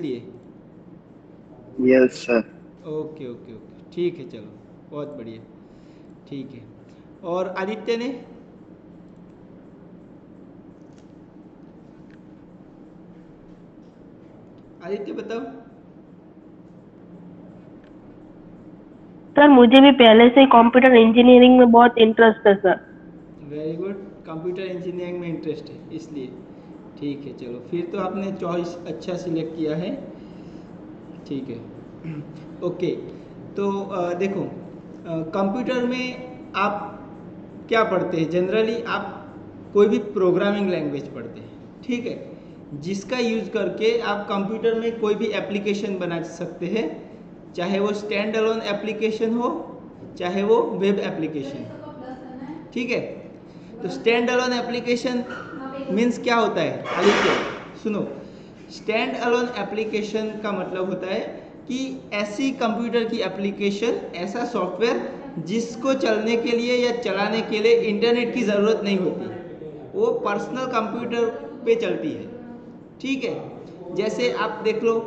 लिए। Yes sir. Okay okay okay, ठीक है, चलो बहुत बढ़िया, ठीक है। और आदित्य ने? आदित्य बताओ। सर मुझे भी पहले से कंप्यूटर इंजीनियरिंग में बहुत इंटरेस्ट है sir. Very good, computer engineering में इंटरेस्ट है इसलिए, ठीक है, चलो फिर तो आपने चॉइस अच्छा सिलेक्ट किया है, ठीक है। ओके, तो देखो, कंप्यूटर में आप क्या पढ़ते हैं जनरली? आप कोई भी प्रोग्रामिंग लैंग्वेज पढ़ते हैं, ठीक है, जिसका यूज करके आप कंप्यूटर में कोई भी एप्लीकेशन बना सकते हैं, चाहे वो स्टैंड अलोन एप्लीकेशन हो, चाहे वो वेब एप्लीकेशन, ठीक है। तो स्टैंड अलोन एप्लीकेशन मीन्स क्या होता है आदित्य? सुनो, स्टैंड अलोन एप्लीकेशन का मतलब होता है कि ऐसी कंप्यूटर की एप्लीकेशन, ऐसा सॉफ्टवेयर जिसको चलने के लिए या चलाने के लिए इंटरनेट की ज़रूरत नहीं होती, वो पर्सनल कंप्यूटर पे चलती है, ठीक है। जैसे आप देख लो,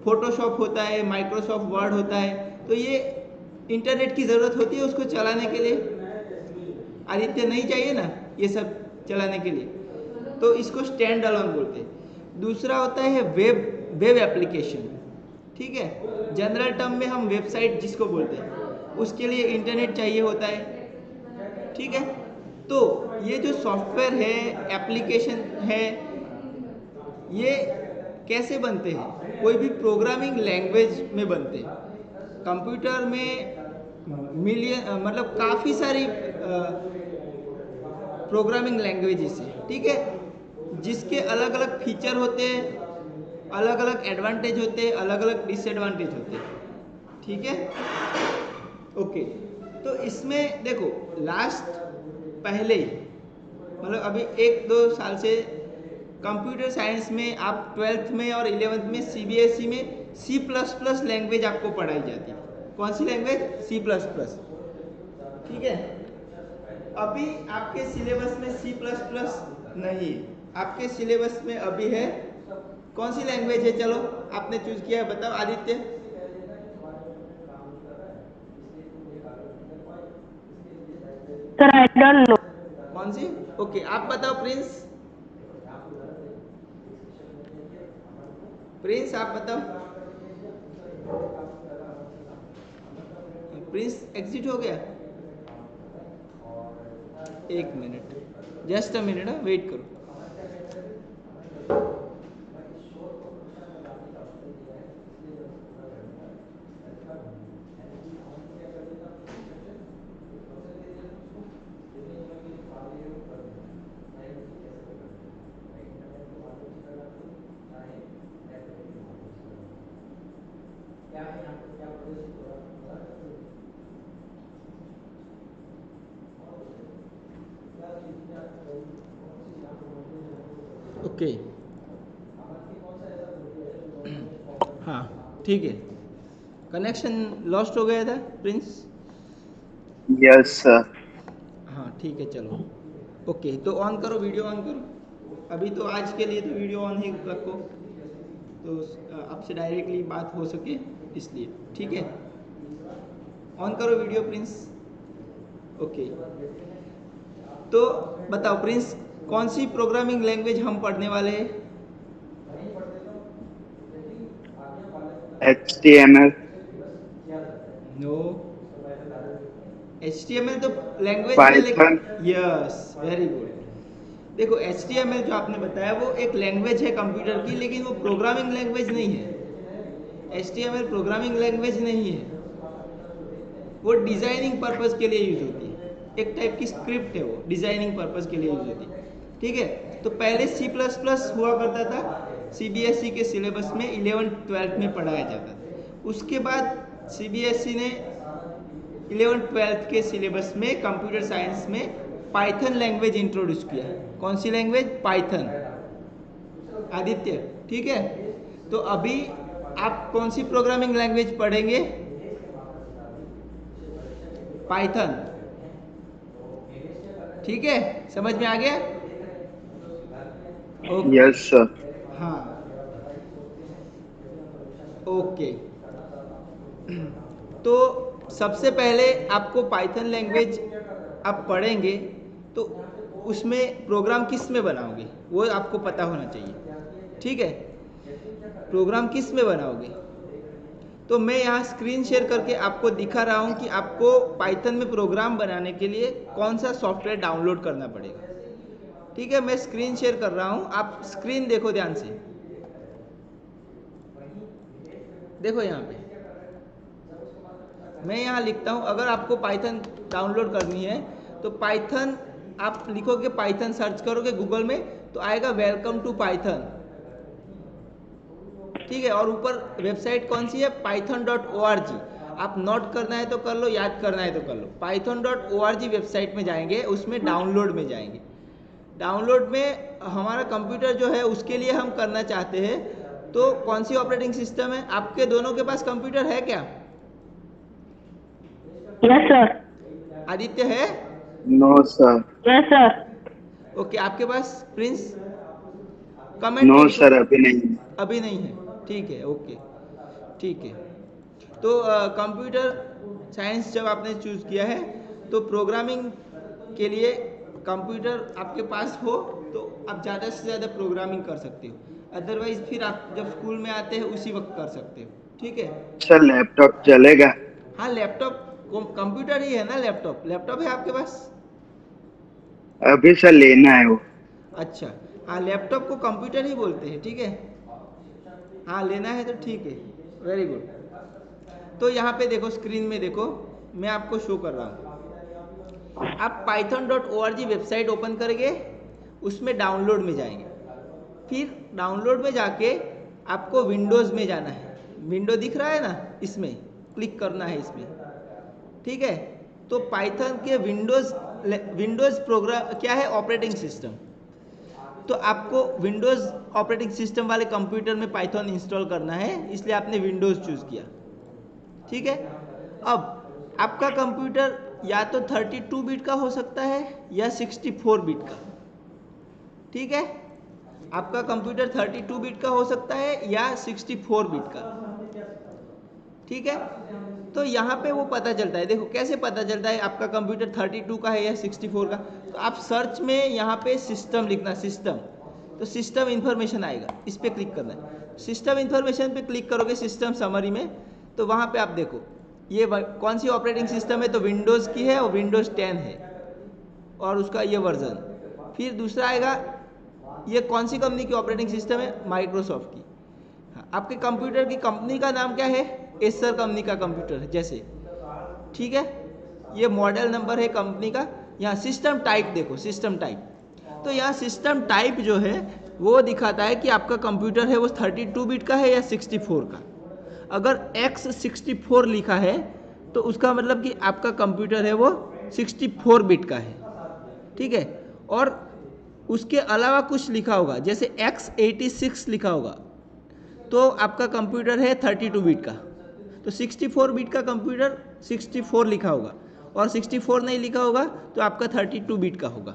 फोटोशॉप होता है, माइक्रोसॉफ्ट वर्ड होता है, तो ये इंटरनेट की ज़रूरत होती है उसको चलाने के लिए, आदित्य नहीं चाहिए ना ये सब चलाने के लिए, तो इसको स्टैंड अलोन बोलते हैं। दूसरा होता है वेब वेब एप्लीकेशन, ठीक है, जनरल टर्म में हम वेबसाइट जिसको बोलते हैं, उसके लिए इंटरनेट चाहिए होता है, ठीक है। तो ये जो सॉफ्टवेयर है, एप्लीकेशन है, ये कैसे बनते हैं? कोई भी प्रोग्रामिंग लैंग्वेज में बनते हैं। कंप्यूटर में मिलियन मतलब काफ़ी सारी प्रोग्रामिंग लैंग्वेजेस है, ठीक है, जिसके अलग अलग फीचर होते हैं, अलग अलग एडवांटेज होते हैं, अलग अलग डिसएडवांटेज होते हैं, ठीक है। ओके, तो इसमें देखो, लास्ट पहले मतलब अभी 1-2 साल से कंप्यूटर साइंस में आप 12th में और 11th में सीबीएसई में सी प्लस प्लस लैंग्वेज आपको पढ़ाई जाती है। कौन सी लैंग्वेज? सी प्लस प्लस, ठीक है। अभी आपके सिलेबस में सी प्लस प्लस नहीं है, आपके सिलेबस में अभी है कौन सी लैंग्वेज है? चलो आपने चूज किया है, बताओ Aditya. Sir I don't know. कौन सी? ओके, आप बताओ प्रिंस। प्रिंस आप बताओ। प्रिंस एग्जिट हो गया? एक minute, just a minute, wait करो। ओके, हाँ, ठीक है, कनेक्शन लॉस्ट हो गया था प्रिंस। Yes sir. हाँ ठीक है, चलो ओके, तो ऑन करो, वीडियो ऑन करो। अभी तो आज के लिए तो वीडियो ऑन ही रखो, तो आपसे डायरेक्टली बात हो सके इसलिए, ठीक है। ऑन करो वीडियो प्रिंस। ओके, तो बताओ प्रिंस, कौन सी प्रोग्रामिंग लैंग्वेज हम पढ़ने वाले हैं? HTML। नो, HTML तो लैंग्वेज है पाइथन। लेकिन, यस वेरी गुड। देखो HTML जो आपने बताया वो एक लैंग्वेज है कंप्यूटर की, लेकिन वो प्रोग्रामिंग लैंग्वेज नहीं है। HTML प्रोग्रामिंग लैंग्वेज नहीं है, वो डिज़ाइनिंग पर्पज़ के लिए यूज होती है, एक टाइप की स्क्रिप्ट है, वो डिज़ाइनिंग पर्पज़ के लिए यूज होती है, ठीक है। तो पहले सी प्लस प्लस हुआ करता था, सीबीएसई के सिलेबस में 11th-12th में पढ़ाया जाता था। उसके बाद सीबीएसई ने 11th-12th के सिलेबस में कंप्यूटर साइंस में पाइथन लैंग्वेज इंट्रोड्यूस किया। कौन सी लैंग्वेज? पाइथन, आदित्य, ठीक है। तो अभी आप कौन सी प्रोग्रामिंग लैंग्वेज पढ़ेंगे? पाइथन, ठीक है, समझ में आ गया? Okay, yes sir. हाँ, ओके। तो सबसे पहले आपको पाइथन लैंग्वेज आप पढ़ेंगे तो उसमें प्रोग्राम किस में बनाओगे वो आपको पता होना चाहिए, ठीक है। प्रोग्राम किस में बनाओगे, तो मैं यहाँ स्क्रीन शेयर करके आपको दिखा रहा हूँ कि आपको पाइथन में प्रोग्राम बनाने के लिए कौन सा सॉफ्टवेयर डाउनलोड करना पड़ेगा, ठीक है। मैं स्क्रीन शेयर कर रहा हूँ, आप स्क्रीन देखो ध्यान से, देखो यहाँ पे मैं यहाँ लिखता हूँ। अगर आपको पाइथन डाउनलोड करनी है तो पाइथन आप लिखोगे, पाइथन सर्च करोगे गूगल में तो आएगा वेलकम टू पाइथन, ठीक है। और ऊपर वेबसाइट कौन सी है, python.org। आप नोट करना है तो कर लो, याद करना है तो कर लो। python.org वेबसाइट में जाएंगे, उसमें डाउनलोड में जाएंगे। डाउनलोड में हमारा कंप्यूटर जो है उसके लिए हम करना चाहते हैं तो कौन सी ऑपरेटिंग सिस्टम है, आपके दोनों के पास कंप्यूटर है क्या? Yes sir. आदित्य है? No sir. Yes sir. Okay, आपके पास प्रिंस? कमेंट नो में लिखो। सर, अभी नहीं। अभी नहीं है, ठीक है, ओके, ठीक है। तो कंप्यूटर साइंस जब आपने चूज़ किया है तो प्रोग्रामिंग के लिए कंप्यूटर आपके पास हो तो आप ज़्यादा से ज़्यादा प्रोग्रामिंग कर सकते हो, अदरवाइज फिर आप जब स्कूल में आते हैं उसी वक्त कर सकते हो, ठीक है। सर लैपटॉप चलेगा? हाँ, लैपटॉप कंप्यूटर ही है ना, लैपटॉप लैपटॉप है आपके पास? अभी सर लेना है वो। अच्छा, हाँ, लैपटॉप को कंप्यूटर ही बोलते हैं, ठीक है। हाँ, लेना है तो ठीक है, वेरी गुड। तो यहाँ पे देखो, स्क्रीन में देखो, मैं आपको शो कर रहा हूँ। आप python.org वेबसाइट ओपन करेंगे, उसमें डाउनलोड में जाएंगे, फिर डाउनलोड में जाके आपको विंडोज़ में जाना है। विंडो दिख रहा है ना, इसमें क्लिक करना है इसमें, ठीक है। तो पाइथन के विंडोज़ प्रोग्राम क्या है, ऑपरेटिंग सिस्टम। तो आपको विंडोज़ ऑपरेटिंग सिस्टम वाले कंप्यूटर में पाइथन इंस्टॉल करना है, इसलिए आपने विंडोज़ चूज़ किया, ठीक है। अब आपका कंप्यूटर या तो 32 बिट का हो सकता है या 64 बिट का, ठीक है। आपका कंप्यूटर 32 बिट का हो सकता है या 64 बिट का, ठीक है। तो यहाँ पे वो पता चलता है, देखो कैसे पता चलता है आपका कंप्यूटर 32 का है या 64 का। तो आप सर्च में यहाँ पे सिस्टम लिखना, सिस्टम, तो सिस्टम इन्फॉर्मेशन आएगा, इस पर क्लिक करना है। सिस्टम इन्फॉर्मेशन पे क्लिक करोगे सिस्टम समरी में, तो वहाँ पे आप देखो ये कौन सी ऑपरेटिंग सिस्टम है, तो विंडोज़ की है और विंडोज़ 10 है और उसका ये वर्जन। फिर दूसरा आएगा, ये कौन सी कंपनी की ऑपरेटिंग सिस्टम है, माइक्रोसॉफ्ट की। हाँ, आपके कंप्यूटर की कंपनी का नाम क्या है, एसर कंपनी का कंप्यूटर है जैसे, ठीक है। ये मॉडल नंबर है कंपनी का। यहाँ सिस्टम टाइप देखो, सिस्टम टाइप, तो यहाँ सिस्टम टाइप जो है वो दिखाता है कि आपका कंप्यूटर है वो 32 बिट का है या 64 का। अगर X64 लिखा है तो उसका मतलब कि आपका कंप्यूटर है वो 64 बिट का है, ठीक है। और उसके अलावा कुछ लिखा होगा, जैसे X86 लिखा होगा तो आपका कंप्यूटर है 32 बिट का। तो 64 बिट का कंप्यूटर 64 लिखा होगा, और 64 नहीं लिखा होगा तो आपका 32 बिट का होगा।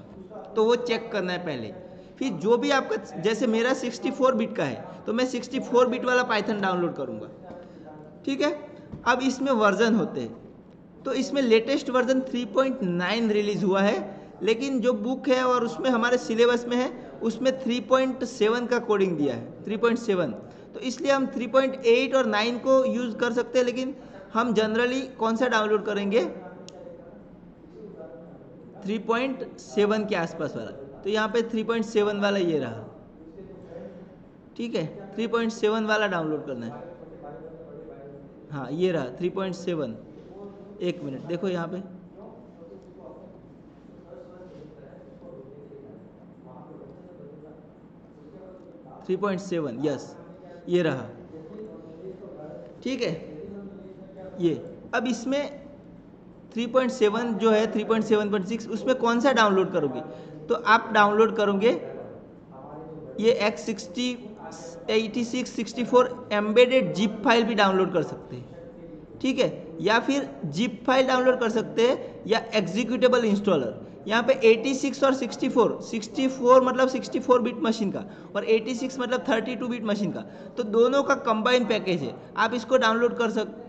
तो वो चेक करना है पहले। फिर जो भी आपका, जैसे मेरा 64 बिट का है तो मैं 64 बिट वाला पाइथन डाउनलोड करूँगा, ठीक है। अब इसमें वर्जन होते हैं, तो इसमें लेटेस्ट वर्जन 3.9 रिलीज़ हुआ है, लेकिन जो बुक है और उसमें हमारे सिलेबस में है उसमें 3.7 का कोडिंग दिया है, 3.7। तो इसलिए हम 3.8 और 9 को यूज़ कर सकते हैं, लेकिन हम जनरली कौन सा डाउनलोड करेंगे, 3.7 के आसपास वाला। तो यहाँ पे 3.7 वाला ये रहा, ठीक है। 3.7 वाला डाउनलोड करना है। हाँ, ये रहा 3.7। एक मिनट देखो यहाँ पे, थ्री 3.7, यस, ये रहा, ठीक है। ये अब इसमें 3.7 जो है 3.7.6, उसमें कौन सा डाउनलोड करोगे, तो आप डाउनलोड करोगे ये X86 64 एम्बेडेड जिप फाइल भी डाउनलोड कर सकते हैं, ठीक है। या फिर जिप फाइल डाउनलोड कर सकते हैं या एग्जीक्यूटेबल इंस्टॉलर। यहाँ पे 86 और 64 मतलब 64 बिट मशीन का, और 86 मतलब 32 बिट मशीन का, तो दोनों का कंबाइन पैकेज है। आप इसको डाउनलोड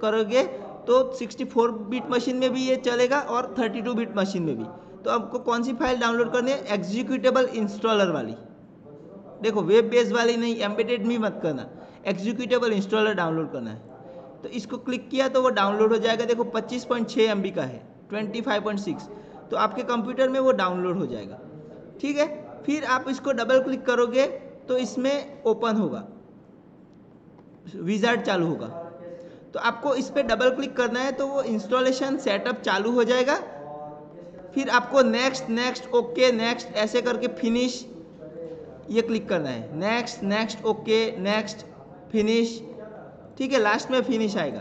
करोगे तो 64 बिट मशीन में भी ये चलेगा और 32 बिट मशीन में भी। तो आपको कौन सी फाइल डाउनलोड करनी है? एग्जीक्यूटेबल इंस्टॉलर वाली। देखो, वेब बेस्ड वाली नहीं, एम्बेडेड भी मत करना, एग्जीक्यूटेबल इंस्टॉलर डाउनलोड करना है। तो इसको क्लिक किया तो वो डाउनलोड हो जाएगा। देखो 25.6 MB का है, 25.6, तो आपके कंप्यूटर में वो डाउनलोड हो जाएगा। ठीक है, फिर आप इसको डबल क्लिक करोगे तो इसमें ओपन होगा, विजार्ड चालू होगा। तो आपको इस पर डबल क्लिक करना है तो वो इंस्टॉलेशन सेटअप चालू हो जाएगा। फिर आपको नेक्स्ट नेक्स्ट ओके नेक्स्ट ऐसे करके फिनिश ये क्लिक करना है। Next next okay next finish. ठीक है, लास्ट में फिनिश आएगा।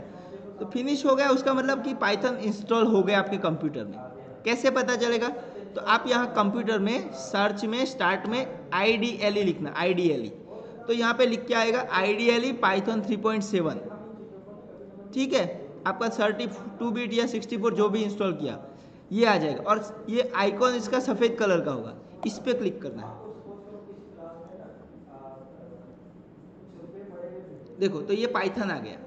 तो फिनिश हो गया, उसका मतलब कि पाइथन इंस्टॉल हो गया आपके कंप्यूटर में। कैसे पता चलेगा? तो आप यहाँ कंप्यूटर में सर्च में स्टार्ट में IDLE लिखना, IDLE। तो यहाँ पे लिख के आएगा IDLE पाइथन 3.7। ठीक है, आपका 32 बिट या 64 जो भी इंस्टॉल किया ये आ जाएगा, और ये आइकॉन इसका सफ़ेद कलर का होगा, इस पर क्लिक करना है। देखो, तो ये पाइथन आ गया,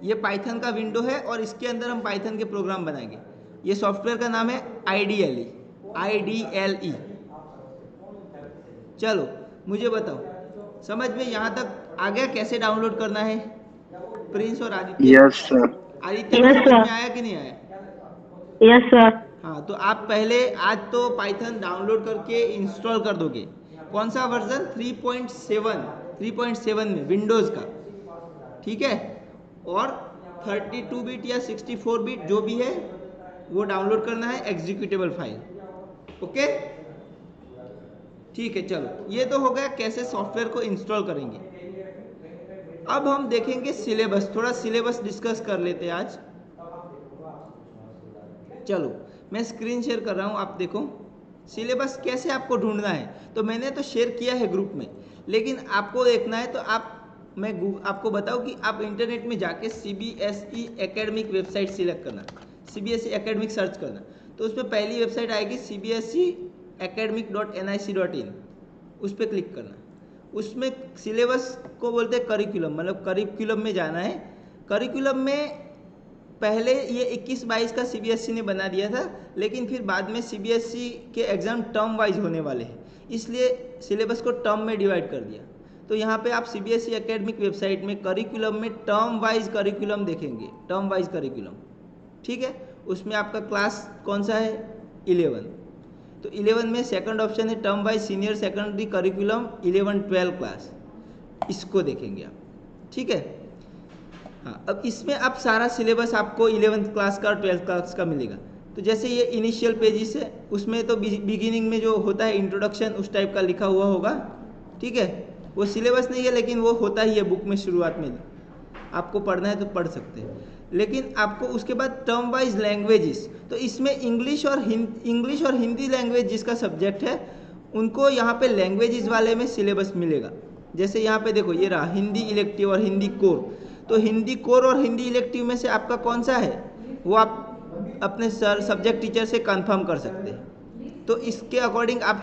ये पाइथन का विंडो है और इसके अंदर हम पाइथन के प्रोग्राम बनाएंगे। ये सॉफ्टवेयर का नाम है IDLE, IDLE। चलो मुझे बताओ, समझ में यहाँ तक आ गया कैसे डाउनलोड करना है? प्रिंस और आदित्य, यस सर। आदित्य को Yes, समझ sir. में आया कि नहीं आया? Yes sir. हाँ, तो आप पहले आज तो पाइथन डाउनलोड करके इंस्टॉल कर दोगे। कौन सा वर्जन? 3.7 में, विंडोज़ का। ठीक है, और 32 बिट या 64 बिट जो भी है वो डाउनलोड करना है, एग्जीक्यूटेबल फाइल। ओके, ठीक है। चलो, ये तो हो गया कैसे सॉफ्टवेयर को इंस्टॉल करेंगे। अब हम देखेंगे सिलेबस, थोड़ा सिलेबस डिस्कस कर लेते हैं आज। चलो, मैं स्क्रीन शेयर कर रहा हूँ, आप देखो सिलेबस कैसे आपको ढूंढना है। तो मैंने तो शेयर किया है ग्रुप में, लेकिन आपको देखना है तो मैं आपको बताऊँ कि आप इंटरनेट में जाके CBSE एकेडमिक वेबसाइट सिलेक्ट करना, CBSE एकेडमिक सर्च करना। तो उसमें पहली वेबसाइट आएगी cbseacademic.nic.in, उस पर क्लिक करना। उसमें सिलेबस को बोलते हैं करिकुलम, मतलब करिकुलम में जाना है। करिकुलम में पहले ये 21-22 का CBSE ने बना दिया था, लेकिन फिर बाद में CBSE के एग्ज़ाम टर्म वाइज होने वाले हैं, इसलिए सिलेबस को टर्म में डिवाइड कर दिया। तो यहाँ पे आप CBSE एकेडमिक वेबसाइट में करिकुलम में टर्म वाइज करिकुलम देखेंगे, टर्म वाइज करिकुलम। ठीक है, उसमें आपका क्लास कौन सा है? 11। तो 11 में सेकंड ऑप्शन है term wise senior secondary curriculum 11-12 class, इसको देखेंगे आप। ठीक है, हाँ, अब इसमें अब सारा सिलेबस आपको 11th क्लास का और 12th क्लास का मिलेगा। तो जैसे ये इनिशियल पेजेस है, उसमें तो बिगिनिंग में जो होता है इंट्रोडक्शन, उस टाइप का लिखा हुआ होगा। ठीक है, वो सिलेबस नहीं है, लेकिन वो होता ही है बुक में शुरुआत में। आपको पढ़ना है तो पढ़ सकते हैं, लेकिन आपको उसके बाद टर्म वाइज लैंग्वेजेस, तो इसमें इंग्लिश और हिंदी लैंग्वेज जिसका सब्जेक्ट है उनको यहाँ पे लैंग्वेजेस वाले में सिलेबस मिलेगा। जैसे यहाँ पे देखो, ये रहा हिंदी इलेक्टिव और हिंदी कोर। तो हिंदी कोर और हिंदी इलेक्टिव में से आपका कौन सा है वो आप अपने सब्जेक्ट टीचर से कंफर्म कर सकते हैं। तो इसके अकॉर्डिंग आप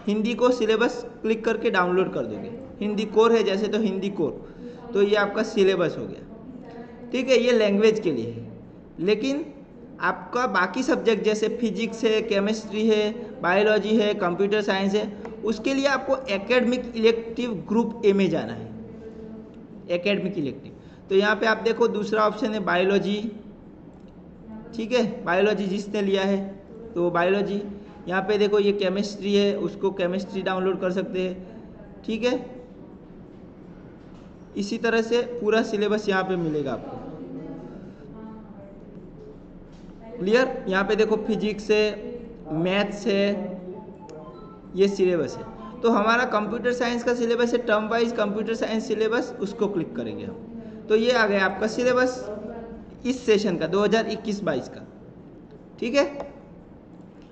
हिंदी को सिलेबस क्लिक करके डाउनलोड कर दोगे। हिंदी कोर है जैसे, तो हिंदी कोर, तो ये आपका सिलेबस हो गया। ठीक है, ये लैंग्वेज के लिए है। लेकिन आपका बाकी सब्जेक्ट जैसे फिजिक्स है, केमिस्ट्री है, बायोलॉजी है, कंप्यूटर साइंस है, उसके लिए आपको एकेडमिक इलेक्टिव ग्रुप ए में जाना है, एकेडमिक इलेक्टिव। तो यहाँ पे आप देखो दूसरा ऑप्शन है बायोलॉजी। ठीक है, बायोलॉजी जिसने लिया है तो बायोलॉजी। यहाँ पे देखो ये केमिस्ट्री है, उसको केमिस्ट्री डाउनलोड कर सकते हैं। ठीक है, इसी तरह से पूरा सिलेबस यहाँ पे मिलेगा आपको। क्लियर? यहाँ पे देखो फिजिक्स है, मैथ्स है, ये सिलेबस है। तो हमारा कंप्यूटर साइंस का सिलेबस है term wise computer science syllabus, उसको क्लिक करेंगे हम। तो ये आ गया आपका सिलेबस इस सेशन का 2021-22 का। ठीक है,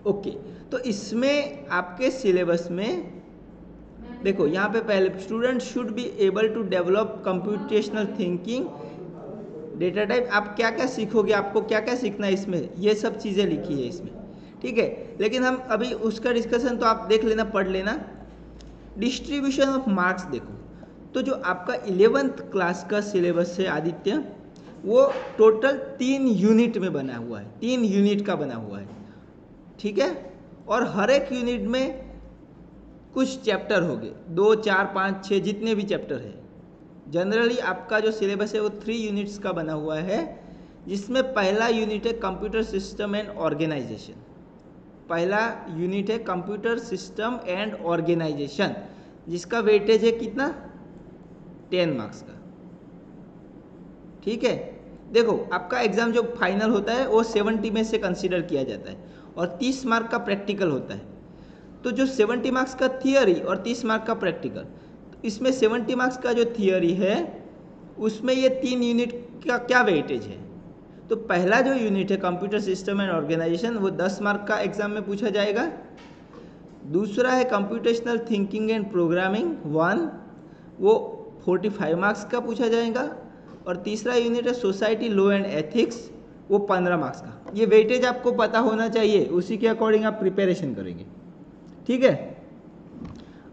ओके। तो इसमें आपके सिलेबस में देखो, यहाँ पे पहले student should be able to develop computational thinking, data type. आप क्या क्या सीखोगे, आपको क्या क्या सीखना है इसमें, ये सब चीज़ें लिखी है इसमें। ठीक है। लेकिन हम अभी उसका डिस्कशन तो आप देख लेना, पढ़ लेना। डिस्ट्रीब्यूशन ऑफ मार्क्स देखो, तो जो आपका 11th क्लास का सिलेबस है आदित्य, वो टोटल 3 यूनिट में बना हुआ है, 3 यूनिट का बना हुआ है, ठीक है। और हर एक यूनिट में कुछ चैप्टर हो गए, 2, 4, 5, 6 जितने भी चैप्टर है। जनरली आपका जो सिलेबस है वो 3 यूनिट्स का बना हुआ है, जिसमें पहला यूनिट है कंप्यूटर सिस्टम एंड ऑर्गेनाइजेशन। पहला यूनिट है कंप्यूटर सिस्टम एंड ऑर्गेनाइजेशन, जिसका वेटेज है कितना, 10 मार्क्स का, ठीक है। देखो आपका एग्जाम जो फाइनल होता है वो 70 में से कंसीडर किया जाता है और 30 मार्क का प्रैक्टिकल होता है। तो जो 70 मार्क्स का थियरी और 30 मार्क का प्रैक्टिकल, तो इसमें 70 मार्क्स का जो थियरी है उसमें ये 3 यूनिट का क्या वेटेज है। तो पहला जो यूनिट है कंप्यूटर सिस्टम एंड ऑर्गेनाइजेशन, वो 10 मार्क का एग्जाम में पूछा जाएगा। दूसरा है कंप्यूटेशनल थिंकिंग एंड प्रोग्रामिंग 1, वो 45 मार्क्स का पूछा जाएगा। और तीसरा यूनिट है सोसाइटी लॉ एंड एथिक्स, वो 15 मार्क्स का। ये वेटेज आपको पता होना चाहिए, उसी के अकॉर्डिंग आप प्रिपरेशन करेंगे, ठीक है।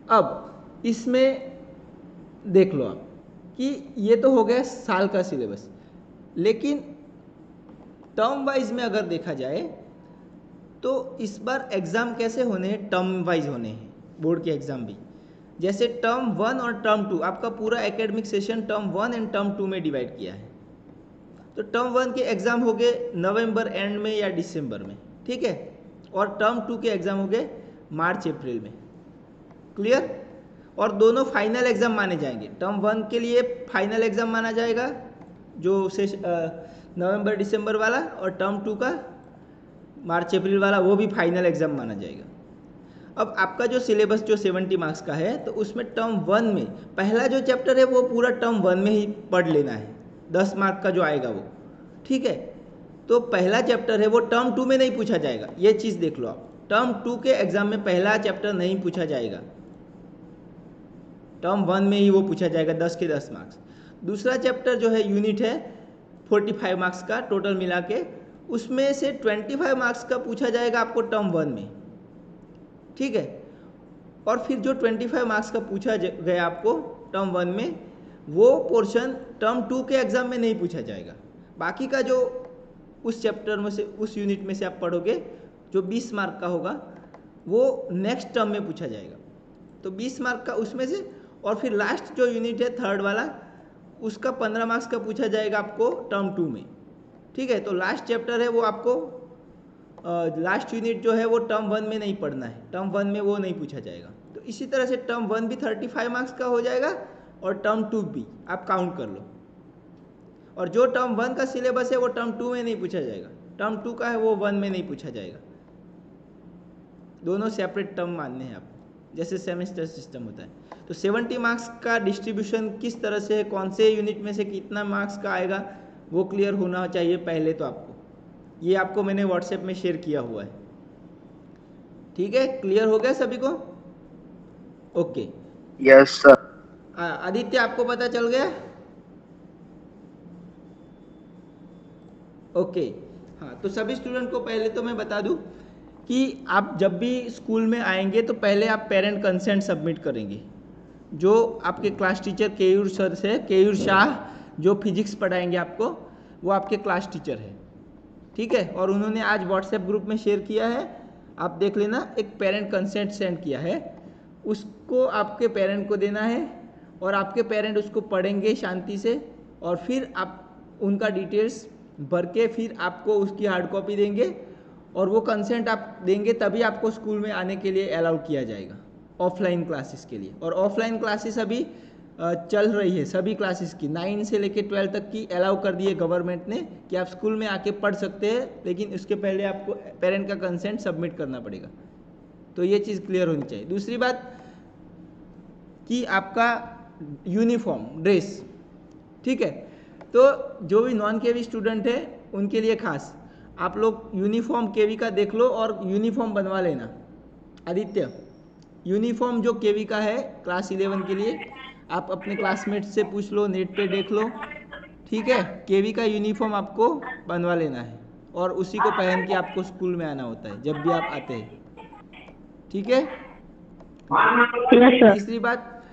अब इसमें देख लो आप कि ये तो हो गया साल का सिलेबस, लेकिन टर्म वाइज में अगर देखा जाए तो इस बार एग्ज़ाम कैसे होने हैं, टर्म वाइज होने हैं बोर्ड के एग्ज़ाम भी। जैसे टर्म 1 और टर्म 2, आपका पूरा academic session term 1 and term 2 में डिवाइड किया है। तो टर्म 1 के एग्ज़ाम हो गए नवंबर एंड में या दिसंबर में, ठीक है। और टर्म 2 के एग्ज़ाम हो गए मार्च अप्रैल में, क्लियर। और दोनों फाइनल एग्ज़ाम माने जाएंगे। टर्म 1 के लिए फाइनल एग्ज़ाम माना जाएगा जो नवंबर दिसंबर वाला, और टर्म 2 का मार्च अप्रैल वाला वो भी फाइनल एग्ज़ाम माना जाएगा। अब आपका जो सिलेबस जो 70 मार्क्स का है, तो उसमें टर्म 1 में पहला जो चैप्टर है वो पूरा टर्म 1 में ही पढ़ लेना है, 10 मार्क का जो आएगा वो, ठीक है। तो पहला चैप्टर है वो टर्म 2 में नहीं पूछा जाएगा, ये चीज़ देख लो आप। टर्म 2 के एग्जाम में पहला चैप्टर नहीं पूछा जाएगा, टर्म 1 में ही वो पूछा जाएगा, 10 के 10 मार्क्स। दूसरा चैप्टर जो है यूनिट है 45 मार्क्स का टोटल मिला के, उसमें से 25 मार्क्स का पूछा जाएगा आपको टर्म 1 में, ठीक है। और फिर जो 25 मार्क्स का पूछा गया आपको टर्म 1 में, वो पोर्शन टर्म 2 के एग्ज़ाम में नहीं पूछा जाएगा। बाकी का जो उस चैप्टर में से, उस यूनिट में से आप पढ़ोगे, जो 20 मार्क का होगा, वो नेक्स्ट टर्म में पूछा जाएगा। तो 20 मार्क का उसमें से, और फिर लास्ट जो यूनिट है थर्ड वाला, उसका 15 मार्क्स का पूछा जाएगा आपको टर्म 2 में, ठीक है। तो लास्ट चैप्टर है वो आपको, लास्ट यूनिट जो है वो टर्म 1 में नहीं पढ़ना है, टर्म 1 में वो नहीं पूछा जाएगा। तो इसी तरह से टर्म 1 भी 35 मार्क्स का हो जाएगा और टर्म 2 भी, आप काउंट कर लो। और जो टर्म 1 का सिलेबस है वो टर्म 2 में नहीं पूछा जाएगा, टर्म 2 का है वो 1 में नहीं पूछा जाएगा। दोनों सेपरेट टर्म मानने हैं आप, जैसे सेमेस्टर सिस्टम होता है। तो 70 मार्क्स का डिस्ट्रीब्यूशन किस तरह से है, कौन से यूनिट में से कितना मार्क्स का आएगा, वो क्लियर होना चाहिए पहले तो आपको। ये आपको मैंने व्हाट्सएप में शेयर किया हुआ है, ठीक है। क्लियर हो गया सभी को? Okay, yes sir. आदित्य आपको पता चल गया? ओके, हाँ। तो सभी स्टूडेंट को पहले तो मैं बता दूं कि आप जब भी स्कूल में आएंगे तो पहले आप पेरेंट कंसेंट सबमिट करेंगे। जो आपके क्लास टीचर केयूर सर से, केयूर शाह, जो फिजिक्स पढ़ाएंगे आपको, वो आपके क्लास टीचर है, ठीक है। और उन्होंने आज व्हाट्सएप ग्रुप में शेयर किया है, आप देख लेना, एक पेरेंट कंसेंट सेंड किया है, उसको आपके पेरेंट को देना है और आपके पेरेंट उसको पढ़ेंगे शांति से, और फिर आप उनका डिटेल्स भर के फिर आपको उसकी हार्ड कॉपी देंगे, और वो कंसेंट आप देंगे तभी आपको स्कूल में आने के लिए अलाउ किया जाएगा ऑफलाइन क्लासेस के लिए। और ऑफलाइन क्लासेस अभी चल रही है सभी क्लासेस की, 9 से लेकर 12 तक की अलाउ कर दी है गवर्नमेंट ने कि आप स्कूल में आके पढ़ सकते हैं, लेकिन उसके पहले आपको पेरेंट का कंसेंट सबमिट करना पड़ेगा। तो ये चीज़ क्लियर होनी चाहिए। दूसरी बात कि आपका यूनिफॉर्म ड्रेस, ठीक है। तो जो भी नॉन केवी स्टूडेंट है उनके लिए खास, आप लोग यूनिफॉर्म केवी का देख लो और यूनिफॉर्म बनवा लेना। आदित्य, यूनिफॉर्म जो केवी का है क्लास 11 के लिए, आप अपने क्लासमेट से पूछ लो, नेट पे देख लो, ठीक है। केवी का यूनिफॉर्म आपको बनवा लेना है, और उसी को पहन के आपको स्कूल में आना होता है जब भी आप आते हैं, ठीक है। Yes sir. तीसरी बात,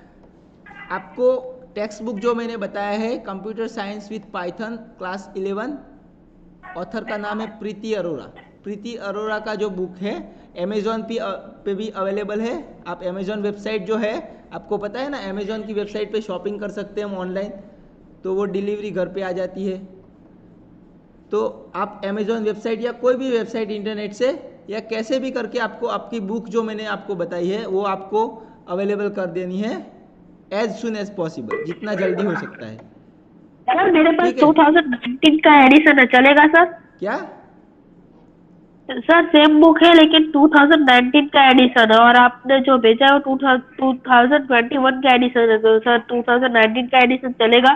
आपको टेक्स्ट बुक जो मैंने बताया है computer science with Python class 11, author का नाम है प्रीति अरोरा। प्रीति अरोरा का जो बुक है अमेजोन पे भी अवेलेबल है। आप अमेजोन वेबसाइट जो है, आपको पता है ना, अमेजोन की वेबसाइट पे शॉपिंग कर सकते हैं हम ऑनलाइन, तो वो डिलीवरी घर पे आ जाती है। तो आप अमेजोन वेबसाइट या कोई भी वेबसाइट इंटरनेट से या कैसे भी करके आपको आपकी बुक जो मैंने आपको बताई है वो आपको अवेलेबल कर देनी है एज सुन एज पॉसिबल, जितना जल्दी हो सकता है। सर मेरे पास ठीक है। 2019 का एडिशन है, चलेगा सर? क्या? सर सेम बुक है लेकिन 2019 का एडिशन है और आपने जो भेजा है वो 2021 का एडिशन है, तो सर 2019 का एडिशन चलेगा?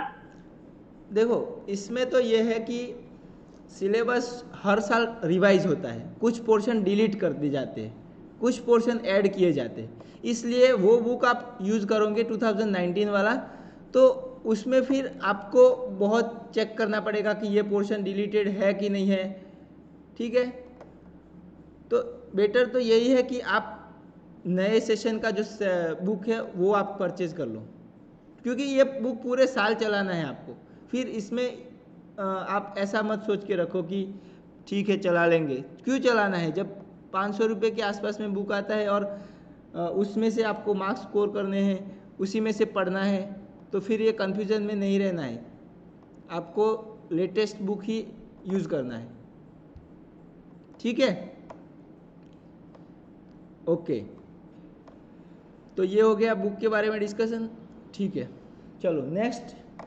देखो, इसमें तो ये है कि सिलेबस हर साल रिवाइज होता है, कुछ पोर्शन डिलीट कर दिए जाते हैं, कुछ पोर्शन ऐड किए जाते हैं, इसलिए वो बुक आप यूज़ करोगे 2019 वाला तो उसमें फिर आपको बहुत चेक करना पड़ेगा कि ये पोर्शन डिलीटेड है कि नहीं है, ठीक है। तो बेटर तो यही है कि आप नए सेशन का जो बुक है वो आप परचेज कर लो, क्योंकि ये बुक पूरे साल चलाना है आपको। फिर इसमें आप ऐसा मत सोच के रखो कि ठीक है चला लेंगे, क्यों चलाना है जब 500 रुपये के आसपास में बुक आता है और उसमें से आपको मार्क्स स्कोर करने हैं, उसी में से पढ़ना है, तो फिर ये कन्फ्यूज़न में नहीं रहना है, आपको लेटेस्ट बुक ही यूज़ करना है, ठीक है। ओके, तो ये हो गया बुक के बारे में डिस्कशन, ठीक है। चलो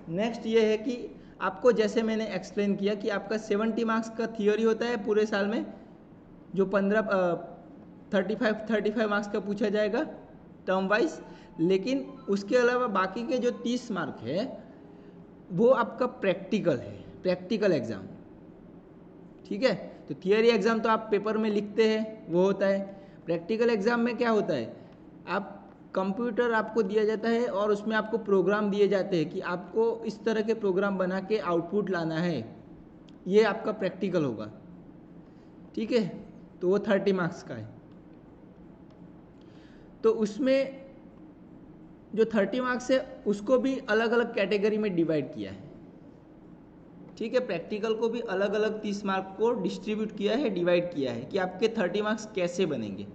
नेक्स्ट ये है कि आपको जैसे मैंने एक्सप्लेन किया कि आपका 70 मार्क्स का थियोरी होता है पूरे साल में, जो 35 मार्क्स का पूछा जाएगा टर्म वाइज, लेकिन उसके अलावा बाकी के जो 30 मार्क है वो आपका प्रैक्टिकल है, प्रैक्टिकल एग्ज़ाम, ठीक है। तो थियरी एग्ज़ाम तो आप पेपर में लिखते हैं वो होता है, प्रैक्टिकल एग्ज़ाम में क्या होता है, आप कंप्यूटर आपको दिया जाता है और उसमें आपको प्रोग्राम दिए जाते हैं कि आपको इस तरह के प्रोग्राम बना के आउटपुट लाना है, ये आपका प्रैक्टिकल होगा, ठीक है। तो वो 30 मार्क्स का है। तो उसमें जो 30 मार्क्स है उसको भी अलग अलग कैटेगरी में डिवाइड किया है, ठीक है। प्रैक्टिकल को भी अलग अलग 30 मार्क को डिस्ट्रीब्यूट किया है, डिवाइड किया है कि आपके 30 मार्क्स कैसे बनेंगे।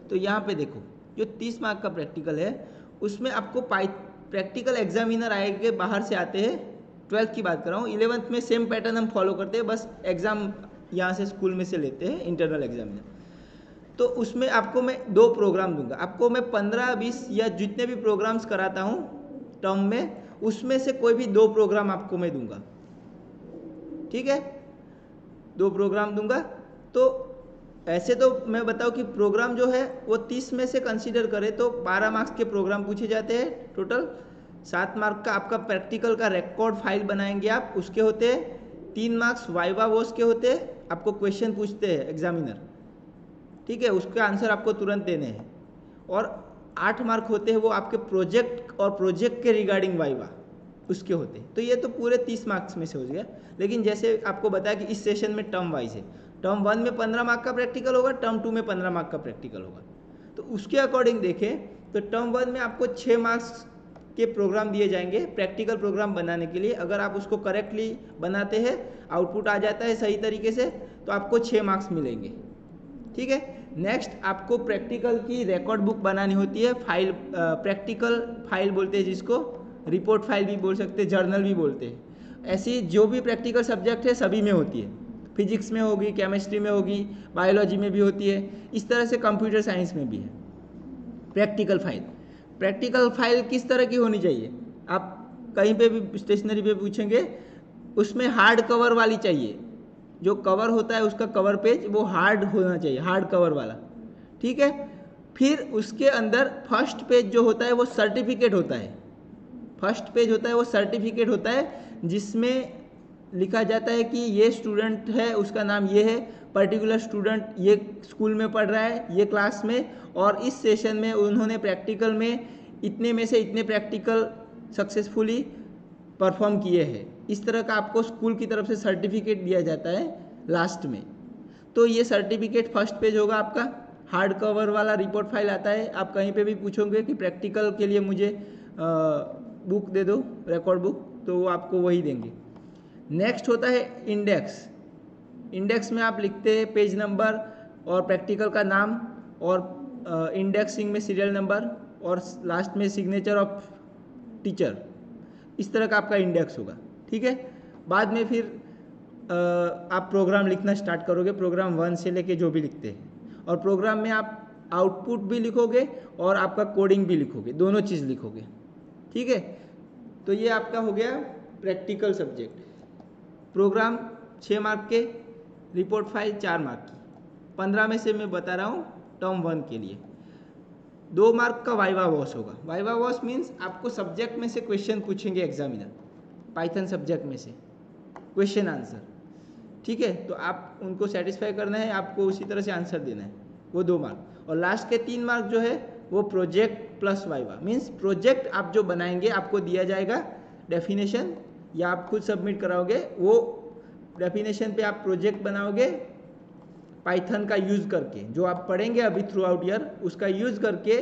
तो यहाँ पे देखो, जो 30 मार्क का प्रैक्टिकल है उसमें आपको प्रैक्टिकल एग्जामिनर आएंगे, बाहर से आते हैं, 12th की बात कर रहा हूँ, 11th में सेम पैटर्न हम फॉलो करते हैं, बस एग्ज़ाम यहाँ से स्कूल में से लेते हैं, इंटरनल एग्जामिनर। तो उसमें आपको मैं 2 प्रोग्राम दूंगा, आपको मैं 15-20 या जितने भी प्रोग्राम्स कराता हूँ टर्म में, उसमें से कोई भी 2 प्रोग्राम आपको मैं दूंगा, ठीक है। 2 प्रोग्राम दूंगा। तो ऐसे तो मैं बताऊं कि प्रोग्राम जो है वो 30 में से कंसीडर करें तो 12 मार्क्स के प्रोग्राम पूछे जाते हैं टोटल। 7 मार्क का आपका प्रैक्टिकल का रिकॉर्ड फाइल बनाएंगे आप, उसके होते हैं 3 मार्क्स वाइवा वॉस के होते हैं, आपको क्वेश्चन पूछते हैं एग्जामिनर, ठीक है, उसके आंसर आपको तुरंत देने हैं। और 8 मार्क होते हैं वो आपके प्रोजेक्ट और प्रोजेक्ट के रिगार्डिंग वाइवा उसके होते हैं। तो ये तो पूरे 30 मार्क्स में से हो गया। लेकिन जैसे आपको बताया कि इस सेशन में टर्म वाइज है, टर्म 1 में 15 मार्क का प्रैक्टिकल होगा, टर्म 2 में 15 मार्क का प्रैक्टिकल होगा। तो उसके अकॉर्डिंग देखें तो टर्म 1 में आपको 6 मार्क्स के प्रोग्राम दिए जाएंगे प्रैक्टिकल प्रोग्राम बनाने के लिए। अगर आप उसको करेक्टली बनाते हैं, आउटपुट आ जाता है सही तरीके से, तो आपको 6 मार्क्स मिलेंगे, ठीक है। नेक्स्ट आपको प्रैक्टिकल की रिकॉर्ड बुक बनानी होती है, फाइल, प्रैक्टिकल फाइल बोलते हैं जिसको, रिपोर्ट फाइल भी बोल सकते हैं, जर्नल भी बोलते हैं। ऐसी जो भी प्रैक्टिकल सब्जेक्ट है सभी में होती है, फिजिक्स में होगी, केमिस्ट्री में होगी, बायोलॉजी में भी होती है, इस तरह से कंप्यूटर साइंस में भी है प्रैक्टिकल फाइल। प्रैक्टिकल फाइल किस तरह की होनी चाहिए, आप कहीं पे भी स्टेशनरी पे पूछेंगे, उसमें हार्ड कवर वाली चाहिए, जो कवर होता है उसका कवर पेज वो हार्ड होना चाहिए, हार्ड कवर वाला, ठीक है। फिर उसके अंदर फर्स्ट पेज जो होता है वो सर्टिफिकेट होता है, फर्स्ट पेज होता है वो सर्टिफिकेट होता है जिसमें लिखा जाता है कि ये स्टूडेंट है, उसका नाम ये है, पर्टिकुलर स्टूडेंट ये स्कूल में पढ़ रहा है, ये क्लास में, और इस सेशन में उन्होंने प्रैक्टिकल में इतने में से इतने प्रैक्टिकल सक्सेसफुली परफॉर्म किए हैं। इस तरह का आपको स्कूल की तरफ से सर्टिफिकेट दिया जाता है लास्ट में। तो ये सर्टिफिकेट फर्स्ट पेज होगा आपका, हार्ड कवर वाला रिपोर्ट फाइल आता है। आप कहीं पे भी पूछोगे कि प्रैक्टिकल के लिए मुझे बुक दे दो, रिकॉर्ड बुक, तो वो आपको वही देंगे। नेक्स्ट होता है इंडेक्स। इंडेक्स में आप लिखते हैं पेज नंबर और प्रैक्टिकल का नाम, और इंडेक्सिंग में सीरियल नंबर, और लास्ट में सिग्नेचर ऑफ टीचर। इस तरह का आपका इंडेक्स होगा, ठीक है। बाद में फिर आप प्रोग्राम लिखना स्टार्ट करोगे, प्रोग्राम 1 से लेके जो भी लिखते हैं, और प्रोग्राम में आप आउटपुट भी लिखोगे और आपका कोडिंग भी लिखोगे, दोनों चीज़ लिखोगे, ठीक है। तो ये आपका हो गया प्रैक्टिकल सब्जेक्ट। प्रोग्राम 6 मार्क के, रिपोर्ट फाइल 4 मार्क की, 15 में से मैं बता रहा हूँ टर्म 1 के लिए। 2 मार्क का वाइवा वॉश होगा। वाइवा वॉश मीन्स आपको सब्जेक्ट में से क्वेश्चन पूछेंगे एग्जामिनर, पाइथन सब्जेक्ट में से क्वेश्चन आंसर, ठीक है। तो आप उनको सेटिस्फाई करना है, आपको उसी तरह से आंसर देना है, वो 2 मार्क। और लास्ट के 3 मार्क जो है वो project plus viva, means project आप जो बनाएंगे आपको दिया जाएगा डेफिनेशन, या आप खुद सबमिट कराओगे, वो डेफिनेशन पे आप प्रोजेक्ट बनाओगे पाइथन का यूज़ करके, जो आप पढ़ेंगे अभी थ्रू आउट ईयर उसका यूज़ करके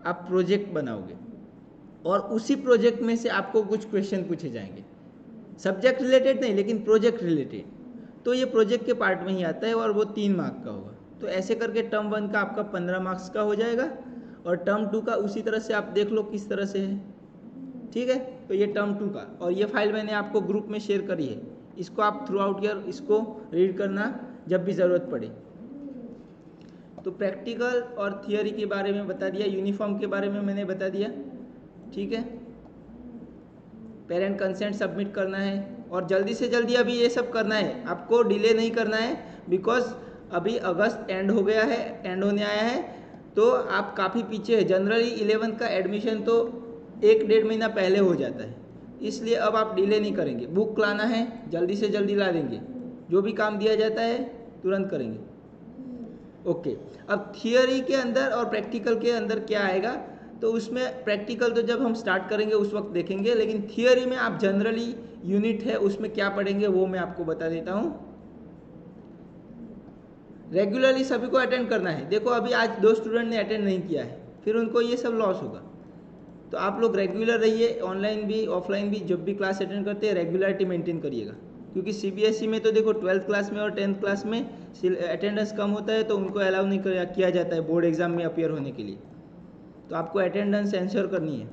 आप प्रोजेक्ट बनाओगे, और उसी प्रोजेक्ट में से आपको कुछ क्वेश्चन पूछे जाएंगे, सब्जेक्ट रिलेटेड नहीं लेकिन प्रोजेक्ट रिलेटेड। तो ये प्रोजेक्ट के पार्ट में ही आता है, और वो 3 मार्क का होगा। तो ऐसे करके टर्म 1 का आपका 15 मार्क्स का हो जाएगा, और टर्म 2 का उसी तरह से आप देख लो किस तरह से है, ठीक है। तो ये टर्म 2 का, और ये फाइल मैंने आपको ग्रुप में शेयर करी है, इसको आप थ्रू आउट ईयर इसको रीड करना जब भी ज़रूरत पड़े। तो प्रैक्टिकल और थियोरी के बारे में बता दिया, यूनिफॉर्म के बारे में मैंने बता दिया, ठीक है। पेरेंट कंसेंट सबमिट करना है, और जल्दी से जल्दी अभी ये सब करना है, आपको डिले नहीं करना है, बिकॉज अभी अगस्त एंड हो गया है, एंड होने आया है, तो आप काफ़ी पीछे है। जनरली 11th का एडमिशन तो 1-1.5 महीना पहले हो जाता है, इसलिए अब आप डिले नहीं करेंगे। बुक लाना है, जल्दी से जल्दी ला देंगे, जो भी काम दिया जाता है तुरंत करेंगे, ओके। अब थियोरी के अंदर और प्रैक्टिकल के अंदर क्या आएगा, तो उसमें प्रैक्टिकल तो जब हम स्टार्ट करेंगे उस वक्त देखेंगे, लेकिन थियोरी में आप जनरली यूनिट है उसमें क्या पढ़ेंगे वो मैं आपको बता देता हूँ। रेगुलरली सभी को अटेंड करना है। देखो अभी आज 2 स्टूडेंट ने अटेंड नहीं किया है, फिर उनको ये सब लॉस होगा। तो आप लोग रेगुलर रहिए, ऑनलाइन भी ऑफलाइन भी, जब भी क्लास अटेंड करते हैं रेगुलरिटी मेंटेन करिएगा, क्योंकि सीबीएसई में तो देखो 12th क्लास में और 10th क्लास में अटेंडेंस कम होता है, तो उनको अलाउ नहीं किया जाता है बोर्ड एग्जाम में अपीयर होने के लिए। तो आपको अटेंडेंस एंश्योर करनी है।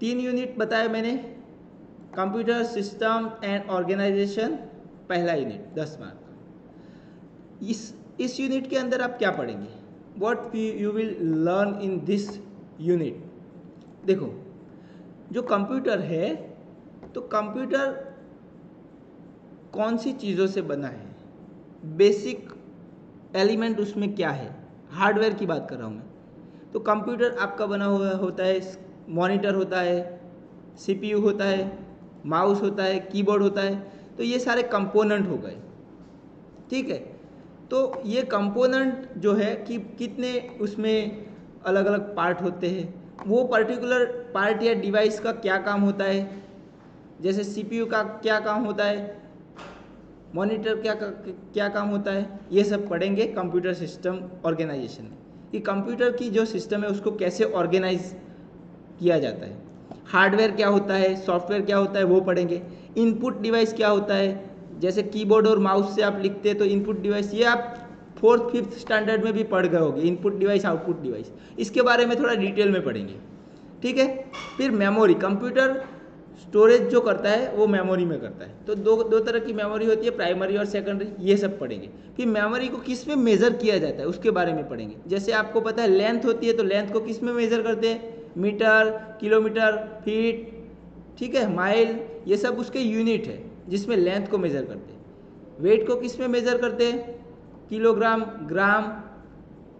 3 यूनिट बताया मैंने, कंप्यूटर सिस्टम एंड ऑर्गेनाइजेशन पहला यूनिट 10 मार्क। इस यूनिट के अंदर आप क्या पढ़ेंगे, what you will learn in this unit. देखो जो कंप्यूटर है, तो कंप्यूटर कौन सी चीज़ों से बना है, बेसिक एलिमेंट उसमें क्या है, हार्डवेयर की बात कर रहा हूँ मैं। तो कंप्यूटर आपका बना हुआ होता है, मॉनिटर होता है, सीपीयू होता है, माउस होता है, कीबोर्ड होता है, तो ये सारे कंपोनेंट हो गए, ठीक है। तो ये कंपोनेंट जो है कि कितने उसमें अलग अलग पार्ट होते हैं, वो पर्टिकुलर पार्ट या डिवाइस का क्या काम होता है, जैसे सीपीयू का क्या काम होता है, मॉनिटर क्या काम होता है, ये सब पढ़ेंगे कंप्यूटर सिस्टम ऑर्गेनाइजेशन में, कि कंप्यूटर की जो सिस्टम है उसको कैसे ऑर्गेनाइज किया जाता है। हार्डवेयर क्या होता है, सॉफ्टवेयर क्या होता है वो पढ़ेंगे। इनपुट डिवाइस क्या होता है, जैसे कीबोर्ड और माउस से आप लिखते हैं तो इनपुट डिवाइस, ये आप 4th 5th स्टैंडर्ड में भी पढ़ गए होंगे, इनपुट डिवाइस आउटपुट डिवाइस, इसके बारे में थोड़ा डिटेल में पढ़ेंगे, ठीक है। फिर मेमोरी, कंप्यूटर स्टोरेज जो करता है वो मेमोरी में करता है, तो दो तरह की मेमोरी होती है, प्राइमरी और सेकेंडरी, ये सब पढ़ेंगे। फिर मेमोरी को किस में मेज़र किया जाता है उसके बारे में पढ़ेंगे। जैसे आपको पता है लेंथ होती है, तो लेंथ को किस में मेज़र करते हैं, मीटर, किलोमीटर, फीट, ठीक है, माइल, ये सब उसके यूनिट है जिसमें लेंथ को मेज़र करते हैं। वेट को किस में मेज़र करते हैं, किलोग्राम, ग्राम,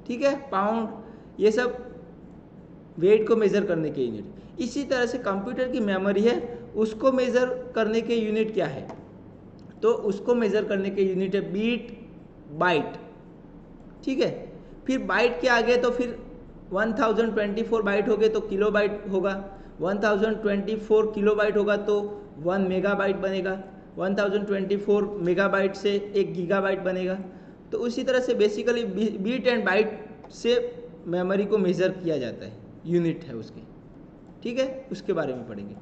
ठीक है, पाउंड, ये सब वेट को मेज़र करने के यूनिट। इसी तरह से कंप्यूटर की मेमोरी है, उसको मेज़र करने के यूनिट क्या है, तो उसको मेज़र करने के यूनिट है बीट, बाइट, ठीक है। फिर बाइट के आगे तो फिर 1024 बाइट हो गए तो किलोबाइट होगा, 1024 किलोबाइट होगा तो 1 मेगाबाइट बनेगा, 1024 मेगाबाइट से 1 गीगाबाइट बनेगा। तो उसी तरह से बेसिकली बीट एंड बाइट से मेमोरी को मेज़र किया जाता है, यूनिट है उसकी, ठीक है, उसके बारे में पढ़ेंगे।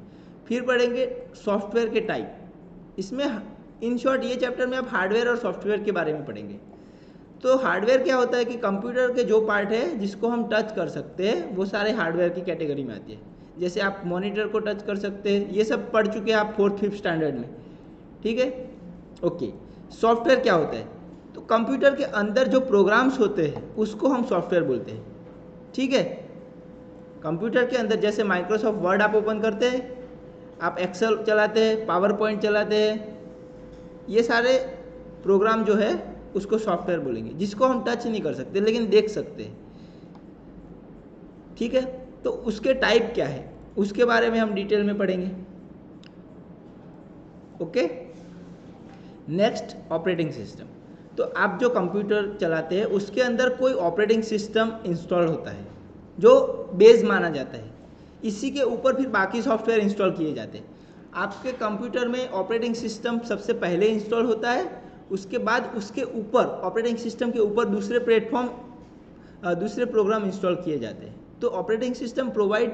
फिर पढ़ेंगे सॉफ्टवेयर के टाइप। इसमें इन शॉर्ट ये चैप्टर में आप हार्डवेयर और सॉफ्टवेयर के बारे में पढ़ेंगे। तो हार्डवेयर क्या होता है कि कंप्यूटर के जो पार्ट है जिसको हम टच कर सकते हैं वो सारे हार्डवेयर की कैटेगरी में आती है। जैसे आप मॉनिटर को टच कर सकते हैं, ये सब पढ़ चुके हैं आप 4th-5th स्टैंडर्ड में, ठीक है, ओके। सॉफ्टवेयर क्या होता है? तो कंप्यूटर के अंदर जो प्रोग्राम्स होते हैं उसको हम सॉफ्टवेयर बोलते हैं, ठीक है। कंप्यूटर के अंदर जैसे माइक्रोसॉफ्ट वर्ड आप ओपन करते हैं, आप एक्सेल चलाते हैं, पावर पॉइंट चलाते हैं, ये सारे प्रोग्राम जो है उसको सॉफ्टवेयर बोलेंगे, जिसको हम टच नहीं कर सकते लेकिन देख सकते हैं, ठीक है। तो उसके टाइप क्या है उसके बारे में हम डिटेल में पढ़ेंगे, ओके। Next, operating system. तो आप जो कंप्यूटर चलाते हैं उसके अंदर कोई ऑपरेटिंग सिस्टम इंस्टॉल होता है जो बेस माना जाता है, इसी के ऊपर फिर बाकी सॉफ्टवेयर इंस्टॉल किए जाते हैं। आपके कंप्यूटर में ऑपरेटिंग सिस्टम सबसे पहले इंस्टॉल होता है, उसके बाद उसके ऊपर ऑपरेटिंग सिस्टम के ऊपर दूसरे प्रोग्राम इंस्टॉल किए जाते हैं। तो operating system provide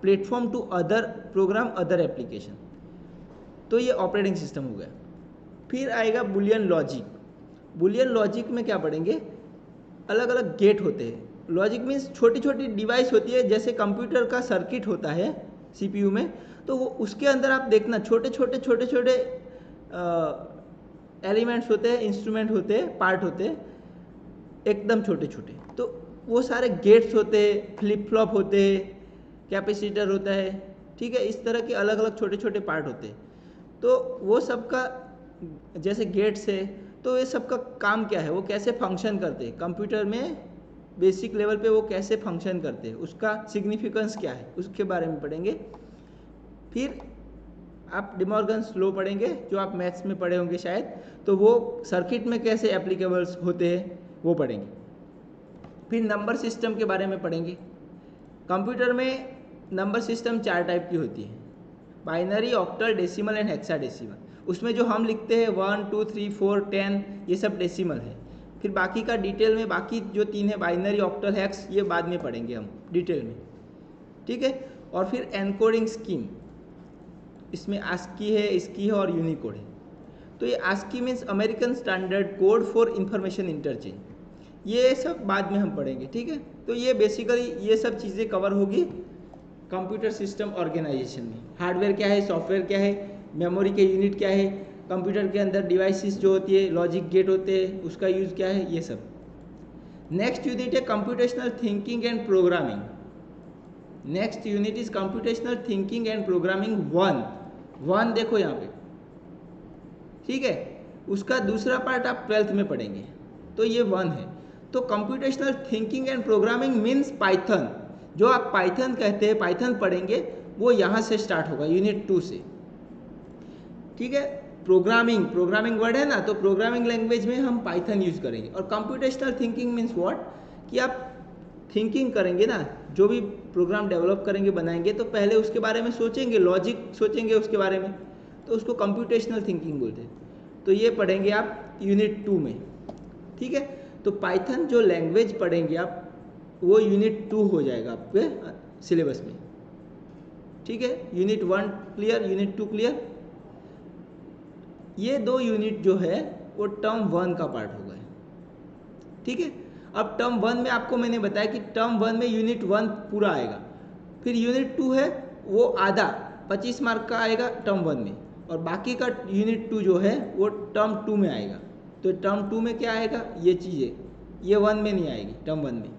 platform to other program, other application. तो ये ऑपरेटिंग सिस्टम हो गया। फिर आएगा बुलियन लॉजिक। बुलियन लॉजिक में क्या पढ़ेंगे? अलग अलग गेट होते हैं। लॉजिक मीन्स छोटी छोटी डिवाइस होती है, जैसे कंप्यूटर का सर्किट होता है सीपीयू में, तो वो उसके अंदर आप देखना छोटे छोटे एलिमेंट्स होते हैं, इंस्ट्रूमेंट होते हैं, पार्ट होते हैं, एकदम छोटे छोटे। तो वो सारे गेट्स होते हैं, फ्लिप फ्लॉप होते हैं, कैपेसिटर होता है, ठीक है, इस तरह के अलग अलग छोटे छोटे पार्ट होते हैं। तो वो सब का जैसे गेट्स है, तो ये सब का काम क्या है, वो कैसे फंक्शन करते हैं कंप्यूटर में, बेसिक लेवल पे वो कैसे फंक्शन करते हैं, उसका सिग्निफिकेंस क्या है, उसके बारे में पढ़ेंगे। फिर आप डिमॉर्गन्स लॉ पढ़ेंगे, जो आप मैथ्स में पढ़े होंगे शायद, तो वो सर्किट में कैसे एप्लीकेबल्स होते हैं वो पढ़ेंगे। फिर नंबर सिस्टम के बारे में पढ़ेंगे। कंप्यूटर में नंबर सिस्टम 4 टाइप की होती है, binary, octal, decimal and hexadecimal. उसमें जो हम लिखते हैं 1, 2, 3, 4, 10, ये सब डेसिमल है। फिर बाकी का डिटेल में, बाकी जो 3 है, बाइनरी, ऑक्टल, हेक्स, ये बाद में पढ़ेंगे हम डिटेल में, ठीक है। और फिर एनकोडिंग स्कीम, इसमें आस्की है, इसकी है और यूनिकोड है। तो ये ASCII means American standard code for information interchange, ये सब बाद में हम पढ़ेंगे, ठीक है। तो ये बेसिकली ये सब चीज़ें कवर होगी कंप्यूटर सिस्टम ऑर्गेनाइजेशन में। हार्डवेयर क्या है, सॉफ्टवेयर क्या है, मेमोरी के यूनिट क्या है, कंप्यूटर के अंदर डिवाइसेस जो होती है, लॉजिक गेट होते हैं, उसका यूज़ क्या है, ये सब। नेक्स्ट यूनिट है computational thinking and programming. Next unit is computational thinking and programming 1 देखो यहाँ पे, ठीक है। उसका दूसरा पार्ट आप 12th में पढ़ेंगे, तो ये 1 है। तो computational thinking and programming means Python, जो आप पाइथन कहते हैं, पाइथन पढ़ेंगे, वो यहाँ से स्टार्ट होगा, यूनिट 2 से, ठीक है। प्रोग्रामिंग वर्ड है ना, तो प्रोग्रामिंग लैंग्वेज में हम पाइथन यूज करेंगे। और कंप्यूटेशनल थिंकिंग मीन्स व्हाट, कि आप थिंकिंग करेंगे ना, जो भी प्रोग्राम डेवलप करेंगे, बनाएंगे, तो पहले उसके बारे में सोचेंगे, लॉजिक सोचेंगे उसके बारे में, तो उसको कंप्यूटेशनल थिंकिंग बोलते हैं। तो ये पढ़ेंगे आप यूनिट 2 में, ठीक है। तो पाइथन जो लैंग्वेज पढ़ेंगे आप, वो यूनिट 2 हो जाएगा आपके सिलेबस में, ठीक है। Unit 1 clear, unit 2 clear. ये 2 यूनिट जो है वो टर्म 1 का पार्ट होगा, ठीक है। अब टर्म 1 में आपको मैंने बताया कि टर्म 1 में यूनिट 1 पूरा आएगा, फिर यूनिट 2 है वो आधा 25 मार्क का आएगा टर्म 1 में, और बाकी का यूनिट 2 जो है वो टर्म 2 में आएगा। तो टर्म 2 में क्या आएगा, ये चीज़ें, ये 1 में नहीं आएगी, टर्म 1 में।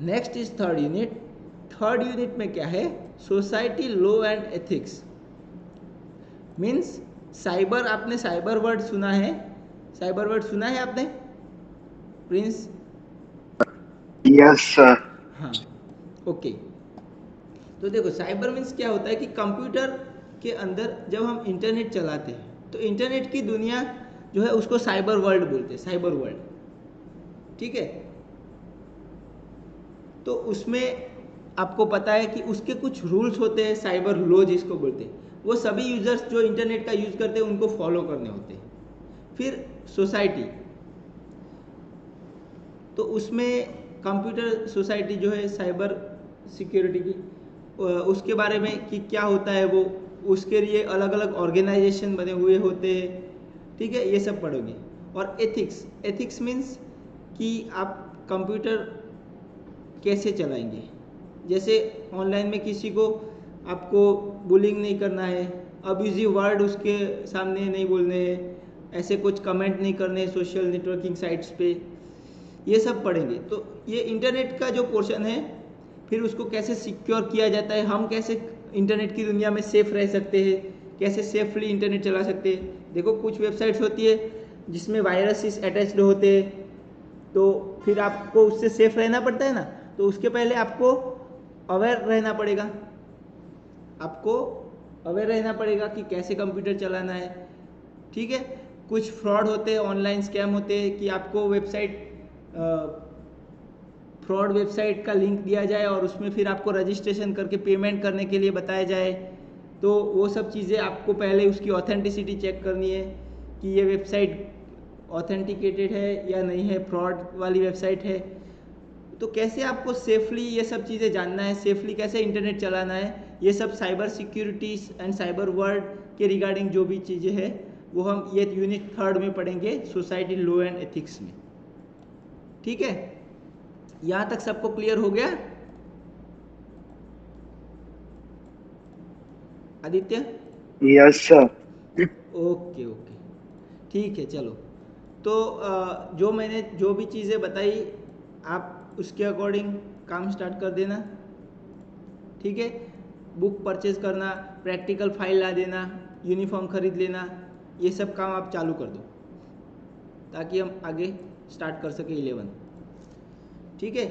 Next is third unit. Third unit में क्या है, society, law and ethics. Means cyber, आपने साइबर वर्ड सुना है, साइबर वर्ड सुना है आपने प्रिंस? Yes sir. हाँ, ओके। तो देखो साइबर मीन्स क्या होता है कि कंप्यूटर के अंदर जब हम इंटरनेट चलाते हैं, तो इंटरनेट की दुनिया जो है उसको साइबर वर्ल्ड बोलते हैं, साइबर वर्ल्ड, ठीक है। तो उसमें आपको पता है कि उसके कुछ रूल्स होते हैं, साइबर लॉ जिसको बोलते हैं, वो सभी यूजर्स जो इंटरनेट का यूज करते हैं उनको फॉलो करने होते हैं। फिर सोसाइटी, तो उसमें कंप्यूटर सोसाइटी जो है साइबर सिक्योरिटी की, उसके बारे में कि क्या होता है वो, उसके लिए अलग अलग ऑर्गेनाइजेशन बने हुए होते हैं, ठीक है, ये सब पढ़ोगे। और एथिक्स, एथिक्स मीन्स कि आप कंप्यूटर कैसे चलाएंगे। जैसे ऑनलाइन में किसी को आपको बुलिंग नहीं करना है, अब्यूजिव वर्ड उसके सामने नहीं बोलने हैं, ऐसे कुछ कमेंट नहीं करने सोशल नेटवर्किंग साइट्स पे, ये सब पढ़ेंगे। तो ये इंटरनेट का जो पोर्शन है, फिर उसको कैसे सिक्योर किया जाता है, हम कैसे इंटरनेट की दुनिया में सेफ रह सकते हैं, कैसे सेफली इंटरनेट चला सकते हैं। देखो कुछ वेबसाइट्स होती है जिसमें वायरसेस अटैच्ड होते हैं, तो फिर आपको उससे सेफ रहना पड़ता है ना, तो उसके पहले आपको अवेयर रहना पड़ेगा, आपको अवेयर रहना पड़ेगा कि कैसे कंप्यूटर चलाना है, ठीक है। कुछ फ्रॉड होते हैं, ऑनलाइन स्कैम होते हैं कि आपको वेबसाइट फ्रॉड वेबसाइट का लिंक दिया जाए और उसमें फिर आपको रजिस्ट्रेशन करके पेमेंट करने के लिए बताया जाए। तो वो सब चीज़ें आपको पहले उसकी ऑथेंटिसिटी चेक करनी है कि ये वेबसाइट ऑथेंटिकेटेड है या नहीं है, फ्रॉड वाली वेबसाइट है। तो कैसे आपको सेफली ये सब चीज़ें जानना है, सेफली कैसे इंटरनेट चलाना है, ये सब cyber securities and cyber world के रिगार्डिंग जो भी चीज़ें हैं वो हम ये यूनिट 3 में पढ़ेंगे, सोसाइटी लॉ एंड एथिक्स में, ठीक है। यहाँ तक सबको क्लियर हो गया Aditya? Yes sir. Okay okay, ठीक है। चलो, तो जो मैंने जो भी चीज़ें बताई आप उसके अकॉर्डिंग काम स्टार्ट कर देना, ठीक है। बुक परचेज करना, प्रैक्टिकल फाइल ला देना, यूनिफॉर्म खरीद लेना, ये सब काम आप चालू कर दो ताकि हम आगे स्टार्ट कर सके 11, ठीक है।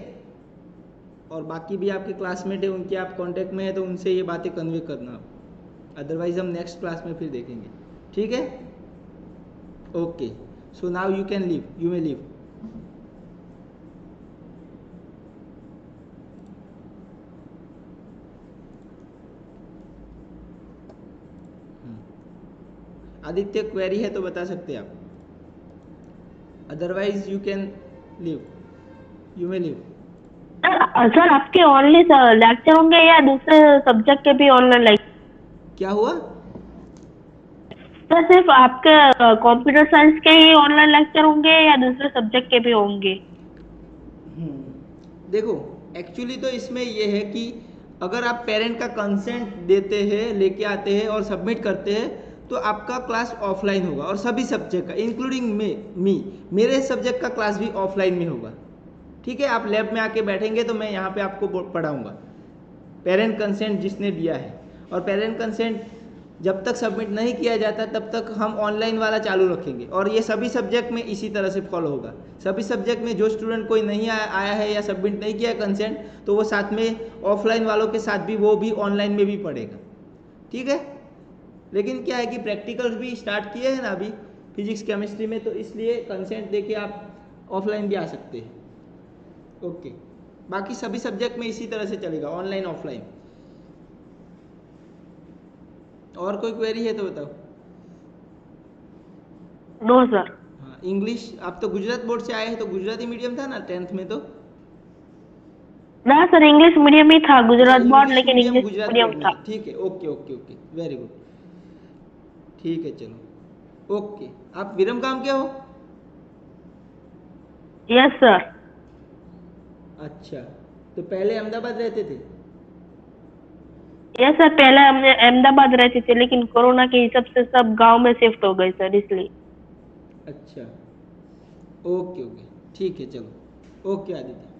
और बाकी भी आपके क्लासमेट है, उनके आप कांटेक्ट में है तो उनसे ये बातें कन्वे करना, अदरवाइज हम नेक्स्ट क्लास में फिर देखेंगे, ठीक है। Okay, so now you can leave, you may leave. Aditya query है तो बता सकते हैं आप, otherwise you can leave, you may leave. Sir आपके ओनली लेक्चर होंगे या दूसरे सब्जेक्ट के भी ऑनलाइन लेक्चर? क्या हुआ? सर सिर्फ आपके कंप्यूटर साइंस के ही ऑनलाइन लेक्चर होंगे या दूसरे सब्जेक्ट के भी होंगे? देखो एक्चुअली तो इसमें ये है कि अगर आप पेरेंट का कंसेंट देते हैं, लेके आते हैं और सबमिट करते हैं तो आपका क्लास ऑफलाइन होगा, और सभी सब्जेक्ट का इंक्लूडिंग मेरे सब्जेक्ट का क्लास भी ऑफलाइन में होगा, ठीक है। आप लैब में आके बैठेंगे तो मैं यहाँ पे आपको पढ़ाऊँगा, पेरेंट कंसेंट जिसने दिया है। और पेरेंट कंसेंट जब तक सबमिट नहीं किया जाता तब तक हम ऑनलाइन वाला चालू रखेंगे, और ये सभी सब्जेक्ट में इसी तरह से फॉलो होगा। सभी सब्जेक्ट में जो स्टूडेंट कोई नहीं आया है या सबमिट नहीं किया है कंसेंट, तो वो साथ में ऑफलाइन वालों के साथ भी वो भी ऑनलाइन में भी पढ़ेगा, ठीक है। लेकिन क्या है कि प्रैक्टिकल भी स्टार्ट किए हैं ना अभी फिजिक्स केमिस्ट्री में, तो इसलिए कंसेंट देके आप ऑफलाइन भी आ सकते हैं, ओके। बाकी सभी सब्जेक्ट में इसी तरह से चलेगा, ऑनलाइन ऑफलाइन। और कोई क्वेरी है तो बताओ। No sir. हाँ, इंग्लिश, आप तो गुजरात बोर्ड से आए हैं तो गुजराती मीडियम था ना 10th में? तो ना सर इंग्लिश मीडियम ही था, गुजरात बोर्ड, इंग्लिश लेकिन medium English Gujarat medium board में था। था, ठीक है। Okay okay okay, very good, ठीक है। चलो ओके, आप विरमगाम के हो? Yes sir. अच्छा, तो पहले अहमदाबाद रहते थे? यस सर, पहले हमने अहमदाबाद रहते थे लेकिन कोरोना के हिसाब से सब गांव में शिफ्ट हो गए सर, इसलिए। अच्छा, ओके ओके, ठीक है। चलो ओके आदित्य।